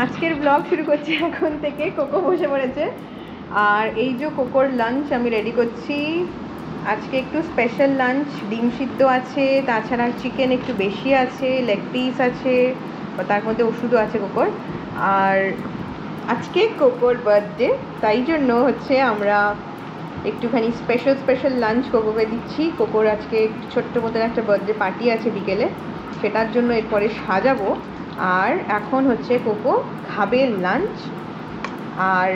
আজকের ব্লগ শুরু করছি এখন থেকে। কোকো বসে পড়েছে আর এই যে কোকোর লাঞ্চ আমি রেডি করছি। আজকে একটু স্পেশাল লাঞ্চ, ডিম সিদ্ধ আছে, তাছাড়া চিকেন একটু বেশি আছে, লেগ পিস আছে, তার মধ্যে ওষুধও আছে কোকোর। আর আজকে কোকোর বার্থডে, তাই জন্য হচ্ছে আমরা একটুখানি স্পেশাল লাঞ্চ কোকোকে দিচ্ছি। কোকোর আজকে ছোট্ট মতন একটা বার্থডে পার্টি আছে বিকেলে, সেটার জন্য এরপরে সাজাবো। আর এখন হচ্ছে কোকো খাবে লাঞ্চ। আর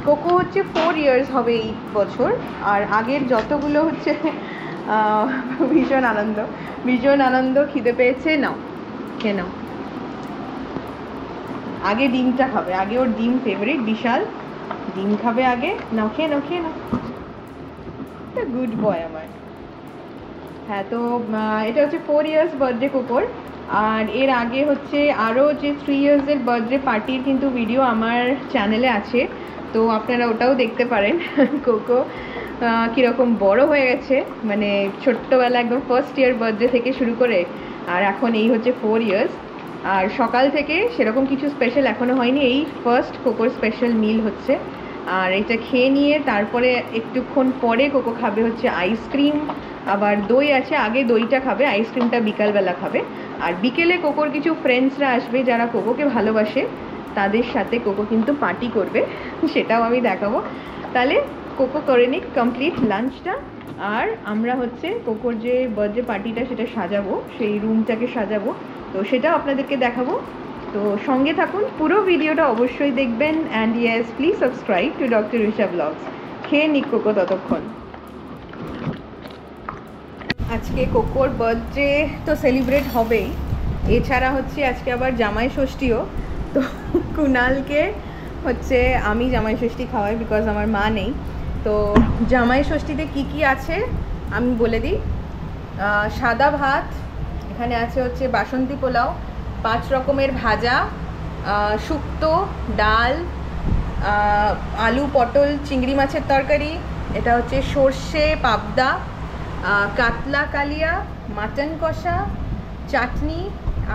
কোকো হচ্ছে 4 ইয়ার্স হবে এই বছর। আর আগের যতগুলো হচ্ছে ভীষণ আনন্দ। খিদে পেয়েছে, নাও খেয়ে নাও। আগে ডিমটা খাবে, আগে ওর ডিম ফেভারিট, বিশাল ডিম খাবে আগে। নাও খেয়ে নাও গুড বয় আমার। হ্যাঁ, তো এটা হচ্ছে 4 ইয়ার্স বার্থডে কোকোর। আর এর আগে হচ্ছে আরও যে 3 ইয়ার্সের বার্থডে পার্টির কিন্তু ভিডিও আমার চ্যানেলে আছে, তো আপনারা ওটাও দেখতে পারেন। কোকো কীরকম বড় হয়ে গেছে, মানে ছোট্টবেলা একদম ফার্স্ট ইয়ার বার্থডে থেকে শুরু করে আর এখন এই হচ্ছে 4 ইয়ার্স। আর সকাল থেকে সেরকম কিছু স্পেশাল এখনও হয়নি, এই ফার্স্ট কোকোর স্পেশাল মিল হচ্ছে। আর এটা খেয়ে নিয়ে তারপরে একটুক্ষণ পরে কোকো খাবে হচ্ছে আইসক্রিম, আবার দই আছে, আগে দইটা খাবে, আইসক্রিমটা বিকালবেলা খাবে। আর বিকেলে কোকোর কিছু ফ্রেন্ডসরা আসবে যারা কোকোকে ভালোবাসে, তাদের সাথে কোকো কিন্তু পার্টি করবে, সেটাও আমি দেখাবো। তাহলে কোকো করে নিক কমপ্লিট লাঞ্চটা, আর আমরা হচ্ছে কোকোর যে বার্থডে পার্টিটা সেটা সাজাবো, সেই রুমটাকে সাজাবো, তো সেটাও আপনাদেরকে দেখাবো। তো সঙ্গে থাকুন, পুরো ভিডিওটা অবশ্যই দেখবেন। And yes, please subscribe to doctor Risha vlogs. খেয়ে নিক কোকো ততক্ষণ। আজকে কোকোর বার্থডে তো সেলিব্রেট হবেই, এছাড়া হচ্ছে আজকে আবার জামাই ষষ্ঠীও। তো কুনালকে হচ্ছে আমি জামাই ষষ্ঠী খাওয়াই, বিকজ আমার মা নেই। তো জামাই ষষ্ঠীতে কি কি আছে আমি বলে দিই। সাদা ভাত, এখানে আছে হচ্ছে বাসন্তী পোলাও, 5 রকমের ভাজা, শুক্তো, ডাল, আলু পটল চিংড়ি মাছের তরকারি, এটা হচ্ছে সর্ষে পাবদা, কাতলা কালিয়া, মাটন কষা, চাটনি,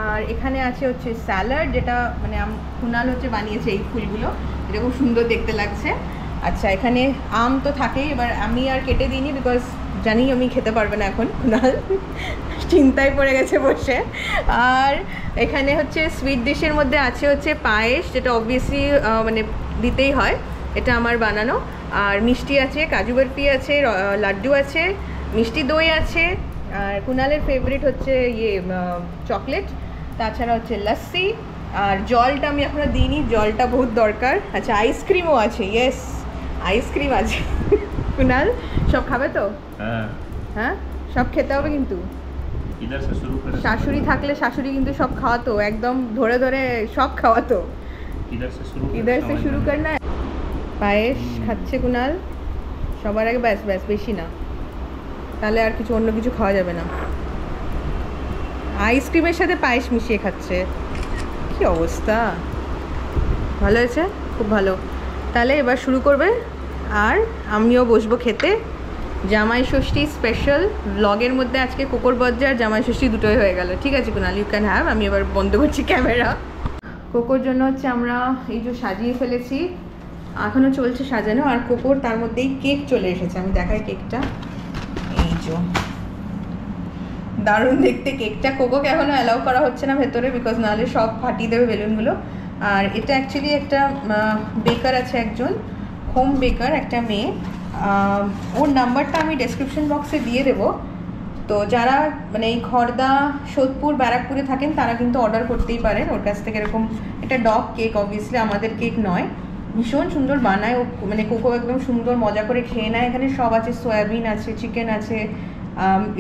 আর এখানে আছে হচ্ছে স্যালাড, যেটা মানে কুনাল হচ্ছে বানিয়েছে এই ফুলগুলো, এটা খুব সুন্দর দেখতে লাগছে। আচ্ছা, এখানে আম তো থাকেই, এবার আমি আর কেটে দিইনি বিকজ জানি আমি খেতে পারবে না এখন, কুনাল চিন্তায় পড়ে গেছে বসে। আর এখানে হচ্ছে সুইট ডিশের মধ্যে আছে হচ্ছে পায়েস, যেটা অবভিয়াসলি মানে দিতেই হয়, এটা আমার বানানো। আর মিষ্টি আছে, কাজু বরফি আছে, লাড্ডু আছে, মিষ্টি দই আছে, আর কুনালের ফেভারিট হচ্ছে চকলেট, তাছাড়া হচ্ছে লস্যি। আর জলটা আমি এখনও দিইনি, জলটা বহুত দরকার। আচ্ছা, আইসক্রিমও আছে, ইয়েস আইসক্রিম আছে। কুনাল সব খাবে তো? হ্যাঁ, সব খেতে হবে কিন্তু। শাশুড়ি থাকলে শাশুড়ি কিন্তু সব খাওয়াতো, একদম ধরে ধরে সব খাওয়াতো। ইধার সে শুরু করনা। পায়েস খাচ্ছে কুনাল সবার আগে, ব্যাস বেশি না, তাহলে আর কিছু অন্য কিছু খাওয়া যাবে না। আইসক্রিমের সাথে পায়েস মিশিয়ে খাচ্ছে, কি অবস্থা! ভালো হয়েছে, খুব ভালো। তাহলে এবার শুরু করবে, আর আমিও বসবো খেতে। জামাই ষষ্ঠী স্পেশাল ব্লগের মধ্যে আজকে কোকোর বার্থডে আর জামাই ষষ্ঠী দুটোই হয়ে গেল। ঠিক আছে কুনাল, ইউ ক্যান হ্যাভ। আমি এবার বন্ধ করছি ক্যামেরা। কোকোর জন্য হচ্ছে আমরা এই যে সাজিয়ে ফেলেছি, এখনও চলছে সাজানো। আর কোকোর তার মধ্যেই কেক চলে এসেছে, আমি দেখাই কেকটা। এই যে দারুণ দেখতে কেকটা। কোকোকে এখনও অ্যালাউ করা হচ্ছে না ভেতরে, বিকজ নাহলে সব ফাটিয়ে দেবে বেলুনগুলো। আর এটা অ্যাকচুয়ালি একটা বেকার আছে, একজন হোম বেকার, একটা মেয়ে, ওর নাম্বারটা আমি ডেসক্রিপশন বক্সে দিয়ে দেবো। তো যারা মানে এই খড়দা, সোদপুর, ব্যারাকপুরে থাকেন তারা কিন্তু অর্ডার করতেই পারেন ওর কাছ থেকে। এরকম একটা ডগ কেক, অবভিয়াসলি আমাদের কেক নয়, ভীষণ সুন্দর বানায় ও, মানে কোকো একদম সুন্দর মজা করে খেয়ে নেয়। এখানে সব আছে, সয়াবিন আছে, চিকেন আছে,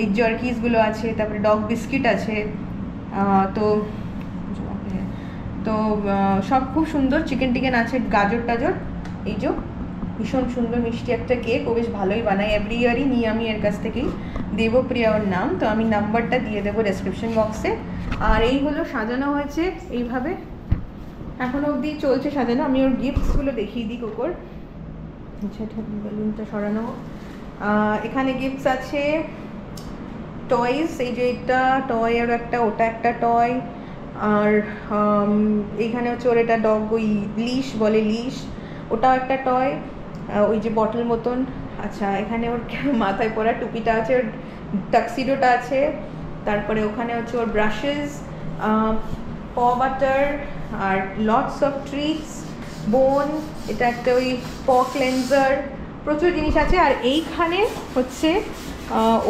এই জার্কিসগুলো আছে, তারপরে ডগ বিস্কিট আছে, তো সব খুব সুন্দর, চিকেন টিকেন আছে, গাজর টাজর। এই যে ভীষণ সুন্দর মিষ্টি একটা কেক, ও বেশ ভালোই বানায়, এভরি ইয়ারই নিই আমি এর কাছ থেকেই। দেবপ্রিয়া ওর নাম, তো আমি নাম্বারটা দিয়ে দেবো ডেসক্রিপশন বক্সে। আর এইগুলো সাজানো হয়েছে এইভাবে, এখনও অবধি চলছে সাজানো। আমি ওর গিফটসগুলো দেখিয়ে দিই কোকোর। আচ্ছা, বেলুনটা সরানো। এখানে গিফটস আছে, টয়স, এই যে এটা টয়, আর একটা ওটা একটা টয়, আর এইখানে হচ্ছে ওর এটা ডগ ওই লিশ বলে, লিশ, ওটাও একটা টয়, ওই যে বটল মতন। আচ্ছা, এখানে ওর মাথায় পরা টুপিটা আছে, ওর টাক্সিডোটা আছে, তারপরে ওখানে হচ্ছে ওর ব্রাশেস, প butter, are lots of treats, বোন, এটা একটা ওই প ক্লেন্সার, প্রচুর জিনিস আছে। আর এইখানে হচ্ছে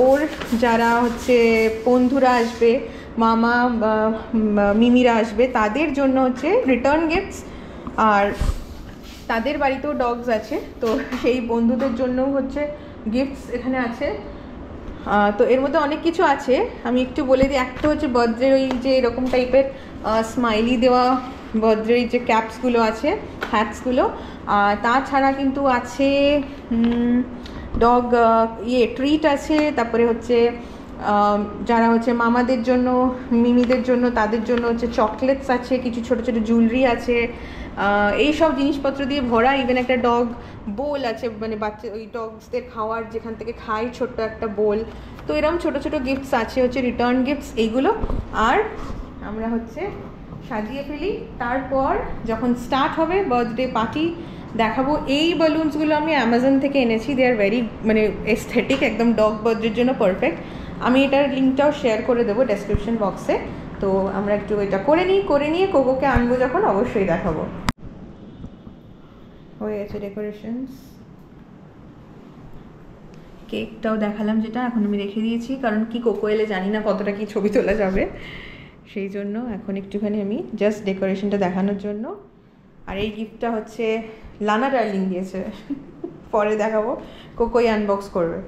ওর যারা হচ্ছে বন্ধুরা আসবে, মামা মিমিরা আসবে, তাদের জন্য হচ্ছে রিটার্ন গিফটস। আর তাদের বাড়িতেও ডগস আছে, তো সেই বন্ধুদের জন্যও হচ্ছে গিফটস এখানে আছে। তো এর মধ্যে অনেক কিছু আছে, আমি একটু বলে দিই। একটা হচ্ছে বার্থডে ওই যে এরকম টাইপের স্মাইলি দেওয়া বার্থডে যে ক্যাপসগুলো আছে, হ্যাটসগুলো। তাছাড়া কিন্তু আছে ডগ ট্রিট আছে, তারপরে হচ্ছে যারা হচ্ছে মামাদের জন্য, মিমিদের জন্য, তাদের জন্য হচ্ছে চকলেটস আছে, কিছু ছোট ছোট জুয়েলারি আছে, এই সব জিনিসপত্র দিয়ে ভরা। ইভেন একটা ডগ বোল আছে, মানে বাচ্চা ওই ডগসদের খাওয়ার যেখান থেকে খায়, ছোট্ট একটা বোল। তো এরকম ছোট ছোট গিফটস আছে, হচ্ছে রিটার্ন গিফটস এইগুলো। আর আমরা হচ্ছে সাজিয়ে ফেলি, তারপর যখন স্টার্ট হবে বার্থডে পার্টি দেখাবো। এই বালুনসগুলো আমি অ্যামাজন থেকে এনেছি, দে আর ভেরি মানে এস্থেটিক, একদম ডগ বার্থডের জন্য পারফেক্ট। আমি এটার লিঙ্কটাও শেয়ার করে দেবো ডেসক্রিপশন বক্সে। তো আমরা একটু এটা করে নিয়ে কোকোকে আনবো যখন, অবশ্যই দেখাবো। হয়ে গেছে ডেকোরেশনস, কেকটাও দেখালাম, যেটা এখন আমি রেখে দিয়েছি, কারণ কি কোকো এলে জানি না কতটা কি ছবি তোলা যাবে, সেই জন্য এখন একটুখানি আমি জাস্ট ডেকোরেশনটা দেখানোর জন্য। আর এই গিফটটা হচ্ছে লানা ডার্লিং দিয়েছে, পরে দেখাবো, কোকোই আনবক্স করবে।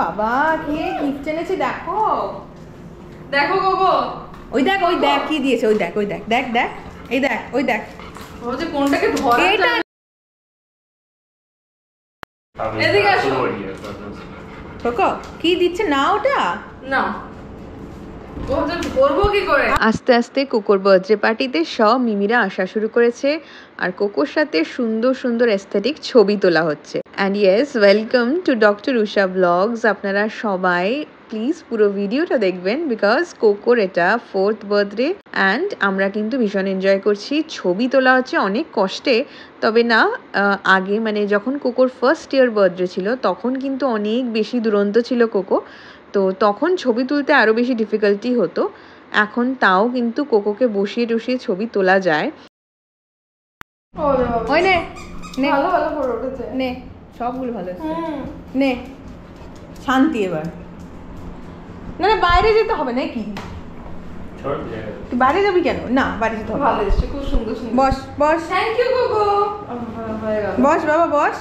বাবা কি গিফট এনেছে দেখো, দেখো গোগো, ওই দেখ কি দিয়েছে, ওই দেখ দেখ এই দেখ, ওই দেখ যে কোনটাকে ধরা, এটা এদিকে আসো। কোকো কি দিচ্ছে না, ওটা না করবো কি করে। আস্তে আস্তে কোকোর বার্থডে পার্টিতে সব মিমিরা আসা শুরু করেছে, আর কোকোর সাথে সুন্দর সুন্দর এস্থেটিক ছবি তোলা হচ্ছে। And yes, welcome to doctor Usha vlogs. আপনারা সবাই প্লিজ পুরো ভিডিওটা দেখবেন, বিকজ কোকোর এটা 4th বার্থডে অ্যান্ড আমরা কিন্তু ভীষণ এনজয় করছি। ছবি তোলা হচ্ছে অনেক কষ্টে, তবে না আগে মানে যখন কোকোর ফার্স্ট ইয়ার বার্থডে ছিল তখন কিন্তু অনেক বেশি দুরন্ত ছিল কোকো, তো তখন ছবি তুলতে আরও বেশি ডিফিকাল্টি হতো। এখন তাও কিন্তু কোকোকে বসিয়ে টসিয়ে ছবি তোলা যায়। ওই নে নে ভালো ভালো করে উঠেছে, নে সবগুলো ভালো আছে, নে শান্তি। এবার না না বাইরে যেতে হবে নাকি, তুই বাইরে যাবি কেন? না বাইরে যেতে হবে, ভালো এসেছে, খুব সুন্দর সুন্দর। বস বস, থ্যাংক ইউ গোগো, হয়ে গেল, বস বাবা বস।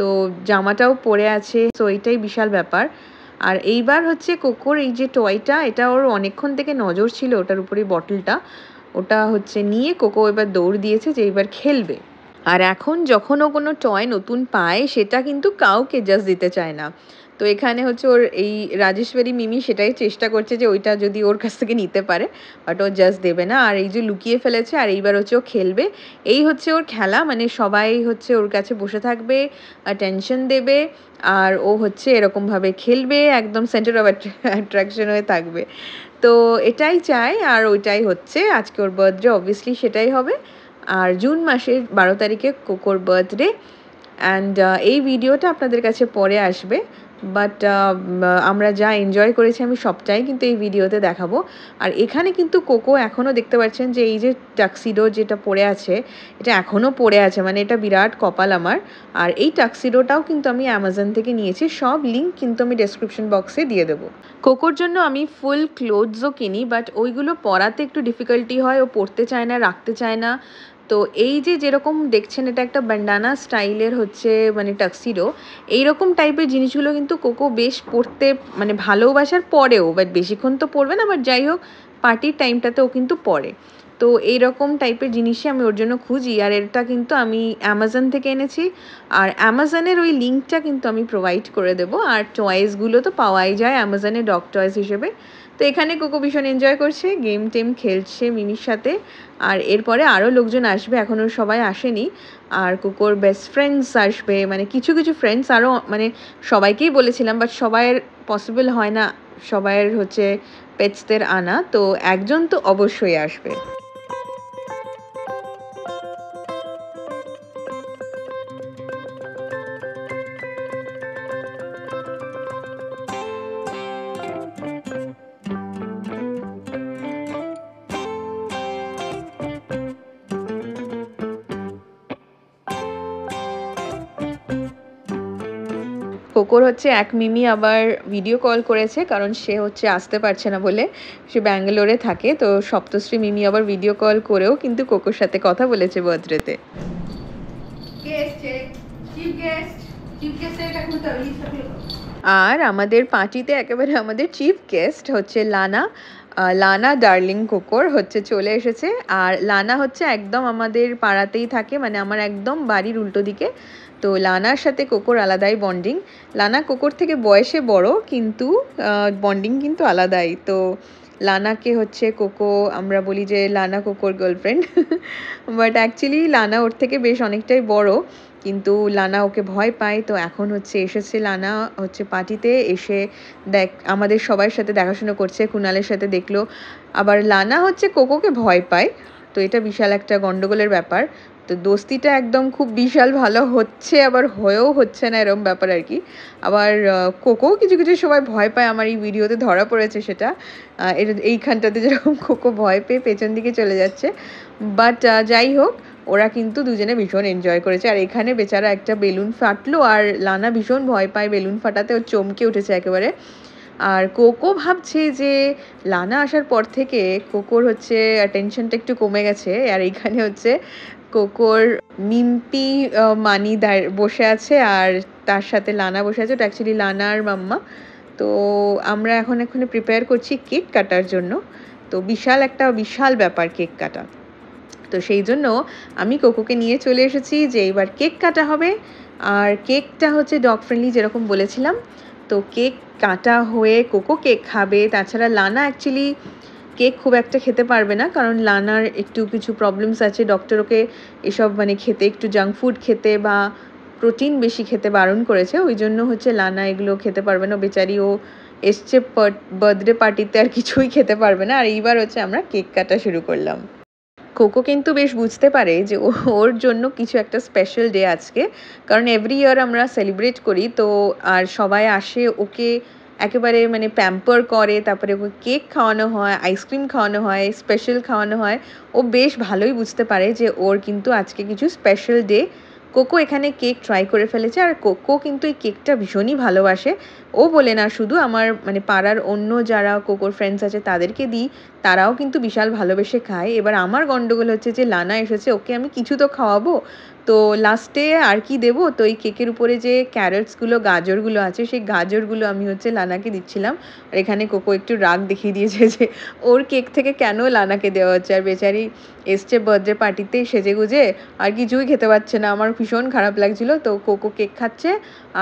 তো জামাটাও পরে আছে, তো এইটাই বিশাল ব্যাপার। আর এইবার হচ্ছে কোকোর এই যে টয়টা, এটা ওর অনেকক্ষণ থেকে নজর ছিল ওটার উপরে, বটলটা, ওটা হচ্ছে নিয়ে কোকো এবার দৌড় দিয়েছে যে এবার খেলবে। আর এখন যখন ও কোনো টয় নতুন পায় সেটা কিন্তু কাউকে জাস্ট দিতে চায় না। তো এখানে হচ্ছে ওর এই রাজেশ্বরী মিমি সেটাই চেষ্টা করছে যে ওইটা যদি ওর কাছ থেকে নিতে পারে, বাট ও জাস্ট দেবে না। আর এই যে লুকিয়ে ফেলেছে, আর এইবার হচ্ছে ও খেলবে, এই হচ্ছে ওর খেলা, মানে সবাই হচ্ছে ওর কাছে বসে থাকবে, অ্যাটেনশন দেবে, আর ও হচ্ছে এরকমভাবে খেলবে, একদম সেন্টার অফ অ্যাট্রাকশন হয়ে থাকবে। তো এটাই চাই, আর ওইটাই হচ্ছে আজকে ওর বার্থডে, অবভিয়াসলি সেটাই হবে। আর জুন মাসের 12 তারিখে কোকোর বার্থডে, অ্যান্ড এই ভিডিওটা আপনাদের কাছে পরে আসবে, বাট আমরা যা এনজয় করেছি আমি সবটাই কিন্তু এই ভিডিওতে দেখাবো। আর এখানে কিন্তু কোকো এখনও দেখতে পাচ্ছেন যে এই যে টাক্সিডো যেটা পরে আছে, এটা এখনও পরে আছে, মানে এটা বিরাট কপাল আমার। আর এই টাক্সিডোটাও কিন্তু আমি অ্যামাজন থেকে নিয়েছি, সব লিঙ্ক কিন্তু আমি ডেসক্রিপশন বক্সে দিয়ে দেবো। কোকোর জন্য আমি ফুল ক্লোথসও কিনি, বাট ওইগুলো পরাতে একটু ডিফিকাল্টি হয়, ও পরতে চায় না, রাখতে চায় না। তো এই যে যেরকম দেখছেন এটা একটা ব্যান্ডানা স্টাইলের হচ্ছে মানে টাক্সিডো, এইরকম টাইপের জিনিসগুলো কিন্তু কোকো বেশ পরতে মানে ভালোবাসার, পরেও, বাট বেশিক্ষণ তো পরবে না, বাট যাই হোক পার্টির টাইমটাতে ও কিন্তু পরে। তো এইরকম টাইপের জিনিসই আমি ওর জন্য খুঁজি। আর এটা কিন্তু আমি অ্যামাজন থেকে এনেছি, আর অ্যামাজনের ওই লিঙ্কটা কিন্তু আমি প্রোভাইড করে দেবো। আর টয়েসগুলো তো পাওয়াই যায় অ্যামাজনে ডগ টয়েস হিসেবে। তো এখানে কোকো ভীষণ এনজয় করছে, গেম টেম খেলছে মিমির সাথে। আর এরপরে আরও লোকজন আসবে, এখনও সবাই আসেনি। আর কোকোর বেস্ট ফ্রেন্ডস আসবে, মানে কিছু কিছু ফ্রেন্ডস আরও, মানে সবাইকেই বলেছিলাম বাট সবাইয়ের পসিবল হয় না সবাইয়ের হচ্ছে পেটসদের আনা, তো একজন তো অবশ্যই আসবে। কোকোর হচ্ছে এক মিমি আবার ভিডিও কল করেছে, কারণ সে হচ্ছে আসতে পারছে না বলে, সে ব্যাঙ্গালোরে থাকে। তো সপ্তশ্রী মিমি আবার ভিডিও কল করেও কিন্তু কোকোর সাথে কথা বলেছে বার্থডেতে। আর আমাদের পার্টিতে একেবারে আমাদের চিফ গেস্ট হচ্ছে লানা। লানা ডার্লিং কোকোর হচ্ছে চলে এসেছে। আর লানা হচ্ছে একদম আমাদের পাড়াতেই থাকে, মানে আমার একদম বাড়ির উল্টো দিকে। তো লানার সাথে কোকোর আলাদাই বন্ডিং। লানা কোকোর থেকে বয়সে বড়, কিন্তু বন্ডিং কিন্তু আলাদাই। তো লানাকে হচ্ছে কোকো, আমরা বলি যে লানা কোকোর গার্লফ্রেন্ড, বাট অ্যাকচুয়ালি লানা ওর থেকে বেশ অনেকটাই বড়, কিন্তু লানা ওকে ভয় পায়। তো এখন হচ্ছে এসেছে লানা হচ্ছে পার্টিতে এসে আমাদের সবার সাথে দেখাশোনা করছে, কুনালের সাথে দেখলো। আবার লানা হচ্ছে কোকোকে ভয় পায়, তো এটা বিশাল একটা গন্ডগোলের ব্যাপার। তো দোস্তিটা একদম খুব বিশাল ভালো হচ্ছে, আবার হয়েও হচ্ছে না, এরকম ব্যাপার আর কি। আবার কোকো কিছু কিছু সময় ভয় পায়, আমার এই ভিডিওতে ধরা পড়েছে সেটা। এইখানটাতে যেরকম কোকো ভয় পেয়ে পেছন দিকে চলে যাচ্ছে। বাট যাই হোক, ওরা কিন্তু দুজনে ভীষণ এনজয় করেছে। আর এখানে বেচারা একটা বেলুন ফাটলো, আর লানা ভীষণ ভয় পায় বেলুন ফাটাতে, ও চমকে উঠেছে একেবারে। আর কোকো ভাবছে যে লানা আসার পর থেকে কোকোর হচ্ছে অ্যাটেনশনটা একটু কমে গেছে। আর এইখানে হচ্ছে কোকোর মিম্পি মানি বসে আছে, আর তার সাথে লানা বসে আছে। ওটা অ্যাকচুয়ালি লানার মাম্মা। তো আমরা এখানে প্রিপেয়ার করছি কেক কাটার জন্য। তো বিশাল ব্যাপার কেক কাটা। তো সেই জন্য আমি কোকোকে নিয়ে চলে এসেছি যে এবার কেক কাটা হবে। আর কেকটা হচ্ছে ডগ ফ্রেন্ডলি যেরকম বলেছিলাম। তো কেক কাটা হয়ে কোকো কেক খাবে। তাছাড়া লানা অ্যাকচুয়ালি কেক খুব একটা খেতে পারবে না, কারণ লানার একটু কিছু প্রবলেমস আছে। ডক্টর ওকে এসব মানে খেতে, একটু জাঙ্ক ফুড খেতে বা প্রোটিন বেশি খেতে বারণ করেছে। ওই জন্য হচ্ছে লানা এগুলো খেতে পারবে না। বেচারি ও এসছে বার্থডে পার্টিতে, আর কিছুই খেতে পারবে না। আর এইবার হচ্ছে আমরা কেক কাটা শুরু করলাম। কোকো কিন্তু বেশ বুঝতে পারে যে ওর জন্য কিছু একটা স্পেশাল ডে আজকে, কারণ এভরি ইয়ার আমরা সেলিব্রেট করি। তো আর সবাই আসে, ওকে একেবারে মানে প্যাম্পার করে, তারপরে ওকে কেক খাওয়ানো হয়, আইসক্রিম খাওয়ানো হয়, স্পেশাল খাওয়ানো হয়। ও বেশ ভালোই বুঝতে পারে যে ওর কিন্তু আজকে কিছু স্পেশাল ডে। কোকো এখানে কেক ট্রাই করে ফেলেছে, আর কোকো কিন্তু এই কেকটা ভীষণই ভালোবাসে। ও বলে না শুধু, আমার মানে পাড়ার অন্য যারা কোকোর ফ্রেন্ডস আছে তাদেরকে দিই, তারাও কিন্তু বিশাল ভালোবেসে খায়। এবার আমার গন্ডগোল হচ্ছে যে লানা এসেছে, ওকে আমি কিছু তো খাওয়াবো, তো লাস্টে আর কি দেবো। তো এই কেকের উপরে যে ক্যারটসগুলো, গাজরগুলো আছে, সেই গাজরগুলো আমি হচ্ছে লানাকে দিচ্ছিলাম। আর এখানে কোকো একটু রাগ দেখিয়ে দিয়েছে যে ওর কেক থেকে কেন লানাকে দেওয়া হচ্ছে। আর বেচারি এসছে বার্থডে পার্টিতেই সেজেগুজে, আর কিছুই খেতে পারছে না। আমার ভীষণ খারাপ লাগছিল। তো কোকো কেক খাচ্ছে,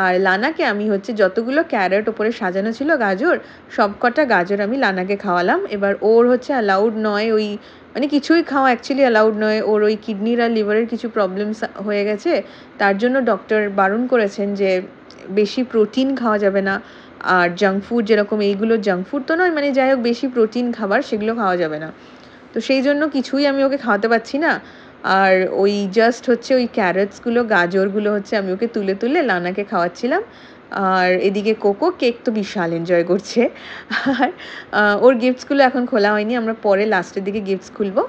আর লানাকে আমি হচ্ছে যতগুলো ক্যারট ওপরে সাজানো ছিল গাজর, সব কটা গাজর আমি লানাকে খাওয়ালাম। এবার ওর হচ্ছে অ্যালাউড নয় ওই, মানে কিছুই খাওয়া অ্যাকচুয়ালি অ্যালাউড নয়। ওর ওই কিডনির আর লিভারের কিছু প্রবলেমস হয়ে গেছে, তার জন্য ডক্টর বারণ করেছেন যে বেশি প্রোটিন খাওয়া যাবে না। আর জাঙ্ক ফুড যেরকম, এইগুলো জাঙ্ক ফুড তো নয়, মানে যাই হোক বেশি প্রোটিন খাবার সেগুলো খাওয়া যাবে না। তো সেই জন্য কিছুই আমি ওকে খাওয়াতে পারছি না। আর ওই জাস্ট হচ্ছে ওই ক্যারটসগুলো, গাজরগুলো হচ্ছে আমি ওকে তুলে তুলে লানাকে খাওয়াচ্ছিলাম। আর এদিকে কোকো কেক তো বিশাল এনজয় করছে। আর ওর গিফটসগুলো এখন খোলা হয়নি, আমরা পরে লাস্টের দিকে গিফটস খুলবো।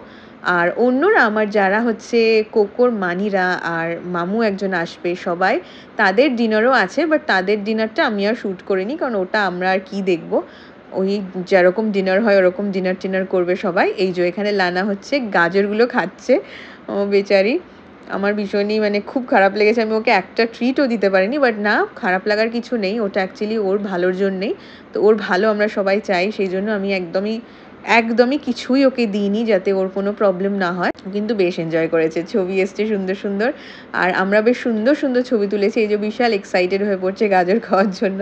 আর অন্যরা আমার যারা হচ্ছে কোকোর মানিরা আর মামু একজন আসবে, সবাই তাদের ডিনারও আছে, বাট তাদের ডিনারটা আমি আর শ্যুট করিনি, কারণ ওটা আমরা আর কি দেখবো। ওই যেরকম ডিনার হয় ওরকম ডিনার টিনার করবে সবাই। এই যে এখানে লানা হচ্ছে গাজরগুলো খাচ্ছে, ও বেচারি। আমার ভীষণই মানে খুব খারাপ লেগেছে, আমি ওকে একটা ট্রিটও দিতে পারিনি। বাট না, খারাপ লাগার কিছু নেই, ওটা অ্যাকচুয়ালি ওর ভালোর জন্যেই। তো ওর ভালো আমরা সবাই চাই, সেই জন্য আমি একদমই একদমই কিছুই ওকে দিইনি যাতে ওর কোনো প্রবলেম না হয়, কিন্তু বেশ এনজয় করেছে। ছবি এসছে সুন্দর সুন্দর, আর আমরা বেশ সুন্দর সুন্দর ছবি তুলেছি। এই যে বিশাল এক্সাইটেড হয়ে পড়ছে গাজর খাওয়ার জন্য।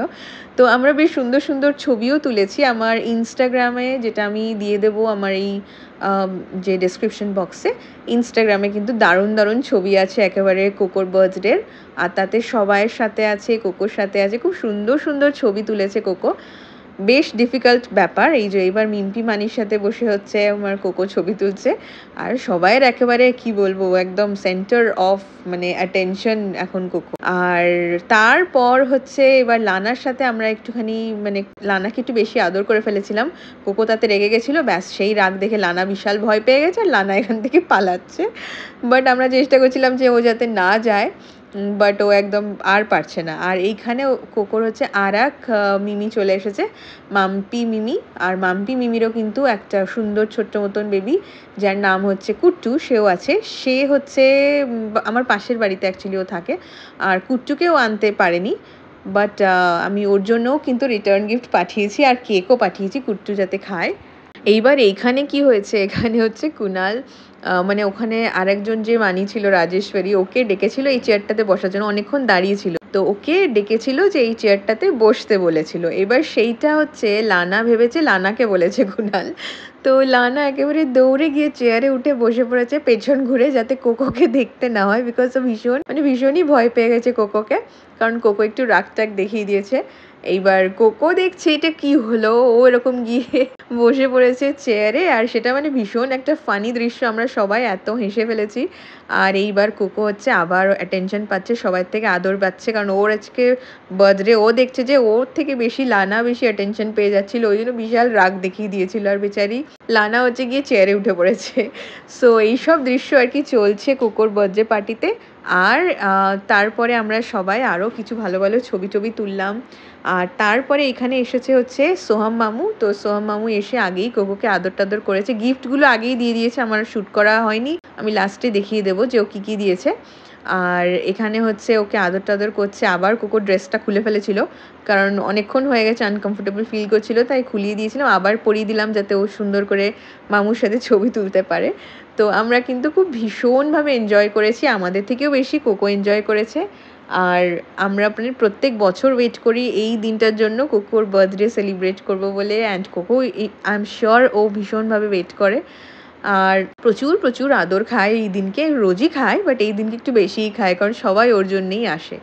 তো আমরা বেশ সুন্দর সুন্দর ছবিও তুলেছি। আমার ইনস্টাগ্রামে, যেটা আমি দিয়ে দেবো আমার এই যে ডেসক্রিপশন বক্সে, ইনস্টাগ্রামে কিন্তু দারুণ দারুণ ছবি আছে একেবারে কোকোর বার্থডের, আর তাতে সবাইয়ের সাথে আছে, কোকোর সাথে আছে। খুব সুন্দর সুন্দর ছবি তুলেছে কোকো। বেশ ডিফিকাল্ট ব্যাপার এই যে এবার মিম্পি মানির সাথে বসে হচ্ছে আমার কোকো ছবি তুলছে, আর সবাইয়ের একেবারে কি বলবো একদম সেন্টার অফ মানে অ্যাটেনশন এখন কোকো। আর তারপর হচ্ছে এবার লানার সাথে আমরা একটুখানি মানে লানাকে একটু বেশি আদর করে ফেলেছিলাম। কোকো তাতে রেগে গেছিলো, ব্যাস সেই রাগ দেখে লানা বিশাল ভয় পেয়ে গেছে, আর লানা এখান থেকে পালাচ্ছে। বাট আমরা চেষ্টা করছিলাম যে ও যাতে না যায়, বাট ও একদম আর পারছে না। আর এইখানে কোকোর হচ্ছে আর এক মিমি চলে এসেছে, মাম্পি মিমি। আর মাম্পি মিমিরও কিন্তু একটা সুন্দর ছোট্ট মতন বেবি যার নাম হচ্ছে কুট্টু, সেও আছে। সে হচ্ছে আমার পাশের বাড়িতে অ্যাকচুয়ালি ও থাকে, আর কুট্টুকেও আনতে পারেনি, বাট আমি ওর জন্যও কিন্তু রিটার্ন গিফট পাঠিয়েছি আর কেকও পাঠিয়েছি কুট্টু যাতে খায়। এইবার এইখানে কি হয়েছে, এখানে হচ্ছে কুনাল মানে ওখানে আরেকজন যে মানি ছিল রাজেশ্বরী, ওকে ডেকেছিল এই চেয়ারটাতে বসার জন্য, অনেকক্ষণ দাঁড়িয়েছিল, তো ওকে ডেকেছিল যে এই চেয়ারটাতে বসতে বলেছিল। এবার সেইটা হচ্ছে লানা ভেবেছে লানাকে বলেছে কুনাল, তো লানা একেবারে দৌড়ে গিয়ে চেয়ারে উঠে বসে পড়েছে পেছন ঘুরে, যাতে কোকোকে দেখতে না হয়, বিকজ ও ভীষণই ভয় পেয়ে গেছে কোকোকে, কারণ কোকো একটু রাগ টাগ দেখিয়ে দিয়েছে। এইবার কোকো দেখছে এটা কি হলো, ও এরকম গিয়ে বসে পড়েছে চেয়ারে, আর সেটা মানে ভীষণ একটা ফানি দৃশ্য, আমরা সবাই এত হেসে ফেলেছি। আর এইবার কোকো হচ্ছে আবার অ্যাটেনশন পাচ্ছে, সবার থেকে আদর পাচ্ছে, কারণ ওর আজকে বার্থডে। ও দেখছে যে ওর থেকে বেশি লানা বেশি অ্যাটেনশন পেয়ে যাচ্ছিলো, ওই জন্য বিশাল রাগ দেখিয়ে দিয়েছিল, আর বেচারি লানা হচ্ছে গিয়ে চেয়ারে উঠে পড়েছে। সো এইসব দৃশ্য আর কি চলছে কোকোর বার্থডে পার্টিতে। আর তারপরে আমরা সবাই আরও কিছু ভালো ভালো ছবি টবি তুললাম। আর তারপরে এখানে এসেছে হচ্ছে সোহাম মামু, তো সোহাম মামু এসে আগেই কোকোকে আদর টাদর করেছে, গিফটগুলো আগেই দিয়ে দিয়েছে, আমার শ্যুট করা হয়নি, আমি লাস্টে দেখিয়ে দেবো যে ও কী কী দিয়েছে। আর এখানে হচ্ছে ওকে আদর টাদর করছে, আবার কোকোর ড্রেসটা খুলে ফেলেছিল, কারণ অনেকক্ষণ হয়ে গেছে আনকমফোর্টেবল ফিল করছিল, তাই খুলিয়ে দিয়েছিলাম, আবার পরিয়ে দিলাম যাতে ও সুন্দর করে মামুর সাথে ছবি তুলতে পারে। তো আমরা কিন্তু খুব ভীষণভাবে এনজয় করেছি, আমাদের থেকেও বেশি কোকো এনজয় করেছে। আর আমরা মানে প্রত্যেক বছর ওয়েট করি এই দিনটার জন্য, কোকোর বার্থডে সেলিব্রেট করবো বলে, and Coco I am sure ও ভীষণভাবে ওয়েট করে, আর প্রচুর প্রচুর আদর খায় এই দিনকে, রোজই খায় বাট এই দিনকে একটু বেশিই খায়, কারণ সবাই ওর জন্যেই আসে।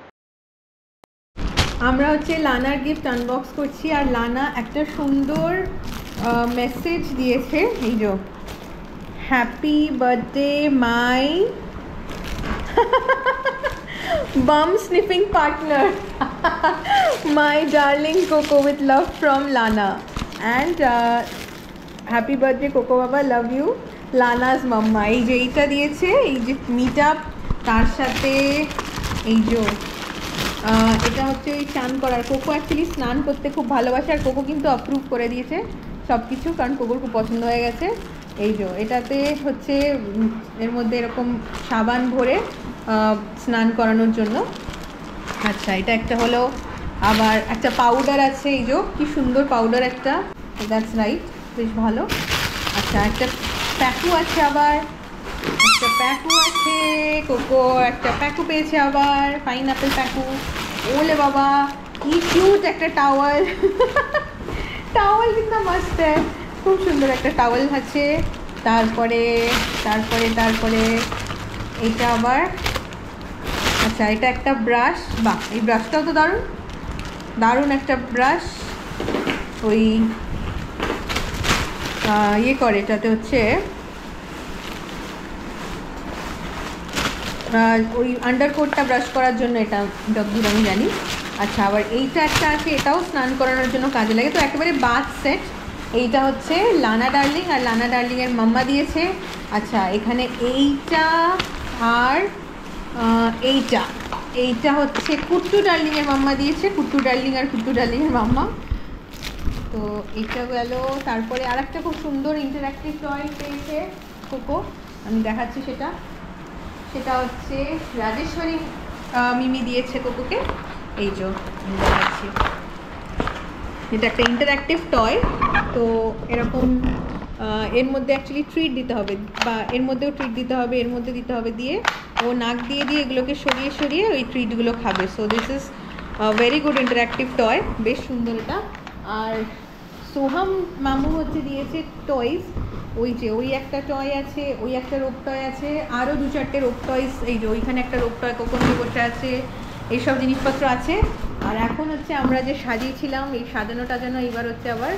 আমরা হচ্ছে লানার গিফট আনবক্স করছি, আর লানা একটা সুন্দর মেসেজ দিয়েছে, এই যে happy birthday my bum sniffing partner my darling Coco with love from Lana, and happy birthday Coco Baba, love you, Lana's mamma। এই যে এইটা দিয়েছে, এই যে মিট আপ, তার সাথে এই যে এটা হচ্ছে ওই স্নান করার, কোকো অ্যাকচুয়ালি স্নান করতে খুব ভালোবাসে, আর কোকো কিন্তু অ্যাপ্রুভ করে দিয়েছে সব কিছু, কারণ কোকোর খুব পছন্দ হয়ে গেছে। এই যে এটাতে হচ্ছে এর মধ্যে এরকম সাবান ভরে স্নান করানোর জন্য। আচ্ছা এটা একটা হলো, আবার একটা পাউডার আছে, এই যে কি সুন্দর পাউডার একটা, দ্যাটস রাইট, বেশ ভালো। আচ্ছা একটা প্যাকু আছে, আবার একটা প্যাকু আছে, কোকো একটা প্যাকু পেয়েছে আবার, পাইনঅ্যাপেল প্যাকু। ওলে বাবা কি কিউট একটা টাওয়াল টাওয়াল কিন্তু মস্ত, খুব সুন্দর একটা টাওয়াল আছে। তারপরে তারপরে তারপরে এটা আবার, আচ্ছা এটা একটা ব্রাশ, বাহ এই ব্রাশটাও তো দারুণ দারুণ একটা ব্রাশ, ওই ইয়ে করে, এটাতে হচ্ছে ওই আন্ডারকোটটা ব্রাশ করার জন্য, এটা যতদূর আমি জানি। আচ্ছা আবার এইটা একটা আছে, এটাও স্নান করানোর জন্য কাজে লাগে, তো একেবারে বাথ সেট। এইটা হচ্ছে লানা ডার্লিং, আর লানা ডার্লিংয়ের মাম্মা দিয়েছে। আচ্ছা এখানে এইটা আর এইটা, এইটা হচ্ছে কুট্টু ডার্লিংয়ের মাম্মা দিয়েছে, কুট্টু ডার্লিং আর কুট্টু ডার্লিংয়ের মাম্মা। তো এইটা গেল। তারপরে আর একটা খুব সুন্দর ইন্টারঅ্যাক্টিভ টয় পেয়েছে কোকো, আমি দেখাচ্ছি সেটা, সেটা হচ্ছে রাজেশ্বরী মিমি দিয়েছে কোকোকে, এই যে আমি দেখাচ্ছি, এটা একটা ইন্টারঅ্যাক্টিভ টয়। তো এরকম এর মধ্যে অ্যাকচুয়ালি ট্রিট দিতে হবে, বা এর মধ্যেও ট্রিট দিতে হবে, এর মধ্যে দিতে হবে, দিয়ে ও নাক দিয়ে দিয়ে এগুলোকে সরিয়ে সরিয়ে ওই ট্রিটগুলো খাবে। So this is very good interactive toy, বেশ সুন্দর এটা। আর সোহাম মামু হচ্ছে দিয়েছে টয়েস, ওই যে ওই একটা টয় আছে, ওই একটা রোপ টয় আছে, আরও 2-4টে রোপ টয়স, এই যে ওইখানে একটা রোপ টয় কোকো নিয়ে বসে আছে, এইসব জিনিসপত্র আছে। আর এখন হচ্ছে আমরা যে সাজিয়েছিলাম এই সাজানো টাজানো এবার হচ্ছে আবার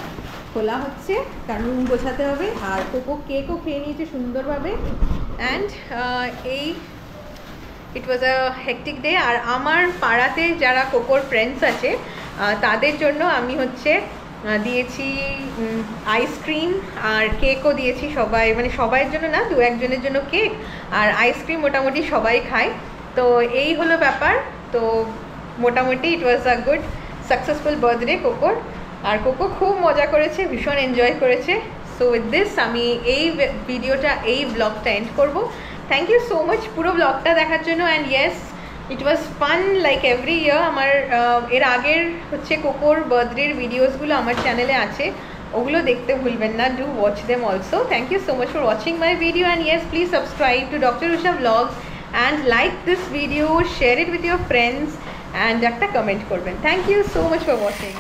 খোলা হচ্ছে, কারণ রুম গোছাতে হবে। আর কোকো কেকও খেয়ে নিয়েছে সুন্দরভাবে। অ্যান্ড এই ইট ওয়াজ আ হেকটিক ডে। আর আমার পাড়াতে যারা কোকোর ফ্রেন্ডস আছে তাদের জন্য আমি হচ্ছে দিয়েছি আইসক্রিম আর কেকও দিয়েছি, সবাই মানে সবাইয়ের জন্য না, 2-1জনের জন্য কেক আর আইসক্রিম মোটামুটি সবাই খায়। তো এই হলো ব্যাপার। তো মোটামুটি it was a good successful birthday কোকোর। আর কোকো খুব মজা করেছে, ভীষণ এনজয় করেছে। সো উইথ দিস আমি এই ভিডিওটা, এই ব্লগটা এন্ড করবো। থ্যাংক ইউ সো মাচ পুরো ব্লগটা দেখার জন্য। And yes, it was fun like every year. আমার এর আগের হচ্ছে কোকোর বার্থডের ভিডিওসগুলো আমার চ্যানেলে আছে, ওগুলো দেখতে ভুলবেন না, do watch them also. Thank you so much for watching my video. And yes, please subscribe to doctor Usha vlogs and like this video, share it with your friends and একটা কমেন্ট করবেন। Thank you so much for watching.